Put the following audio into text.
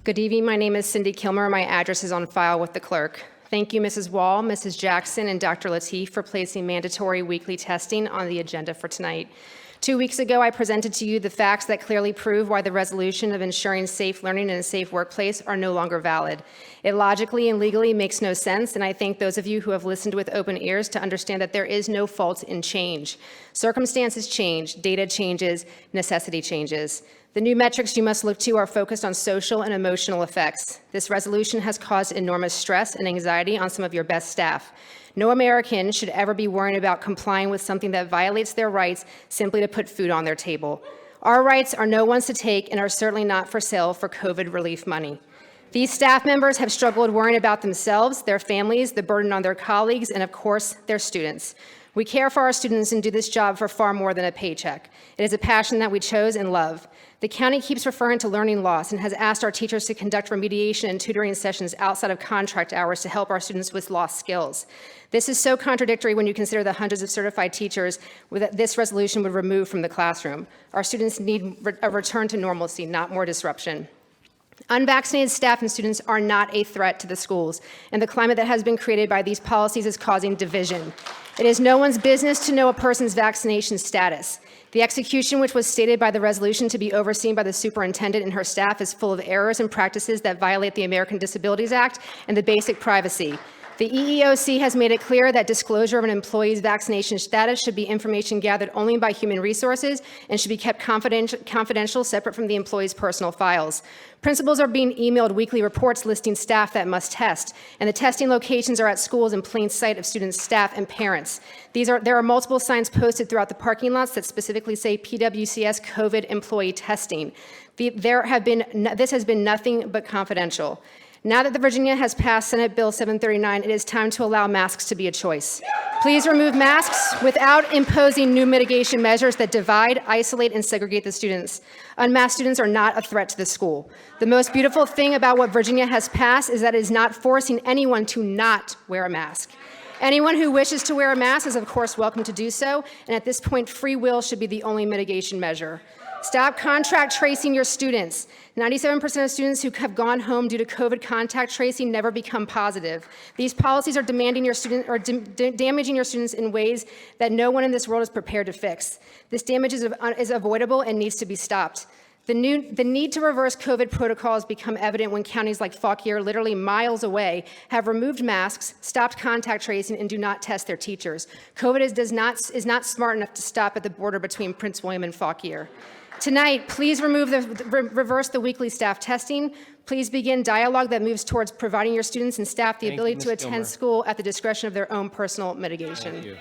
Good evening. My name is Cindy Kilmer. My address is on file with the clerk. Thank you, Mrs. Wall, Mrs. Jackson, and Dr. Lateef for placing mandatory weekly testing on the agenda for tonight. 2 weeks ago, I presented to you the facts that clearly prove why the resolution of ensuring safe learning and a safe workplace are no longer valid. It logically and legally makes no sense, and I thank those of you who have listened with open ears to understand that there is no fault in change. Circumstances change, data changes, necessity changes. The new metrics you must look to are focused on social and emotional effects. This resolution has caused enormous stress and anxiety on some of your best staff. No American should ever be worrying about complying with something that violates their rights simply to put food on their table. Our rights are no one's to take and are certainly not for sale for COVID relief money. These staff members have struggled worrying about themselves, their families, the burden on their colleagues, and of course, their students. We care for our students and do this job for far more than a paycheck. It is a passion that we chose and love. The county keeps referring to learning loss and has asked our teachers to conduct remediation and tutoring sessions outside of contract hours to help our students with lost skills. This is so contradictory when you consider the hundreds of certified teachers that this resolution would remove from the classroom. Our students need a return to normalcy, not more disruption. Unvaccinated staff and students are not a threat to the schools, and the climate that has been created by these policies is causing division. It is no one's business to know a person's vaccination status. The execution, which was stated by the resolution to be overseen by the superintendent and her staff, is full of errors and practices that violate the American Disabilities Act and the basic privacy. The EEOC has made it clear that disclosure of an employee's vaccination status should be information gathered only by human resources and should be kept confidential, separate from the employee's personal files. Principals are being emailed weekly reports listing staff that must test, and the testing locations are at schools in plain sight of students, staff, and parents. There are multiple signs posted throughout the parking lots that specifically say PWCS COVID employee testing. This has been nothing but confidential. Now that Virginia has passed Senate Bill 739, it is time to allow masks to be a choice. Please remove masks without imposing new mitigation measures that divide, isolate, and segregate the students. Unmasked students are not a threat to the school. The most beautiful thing about what Virginia has passed is that it is not forcing anyone to not wear a mask. Anyone who wishes to wear a mask is, of course, welcome to do so, and at this point, free will should be the only mitigation measure. Stop contract tracing your students. 97% of students who have gone home due to COVID contact tracing never become positive. These policies are damaging your students in ways that no one in this world is prepared to fix. This damage is avoidable and needs to be stopped. The need to reverse COVID protocols become evident when counties like Fauquier, literally miles away, have removed masks, stopped contact tracing, and do not test their teachers. COVID is not smart enough to stop at the border between Prince William and Fauquier. Tonight, please reverse the weekly staff testing. Please begin dialogue that moves towards providing your students and staff the ability to attend school at the discretion of their own personal mitigation. Thank you.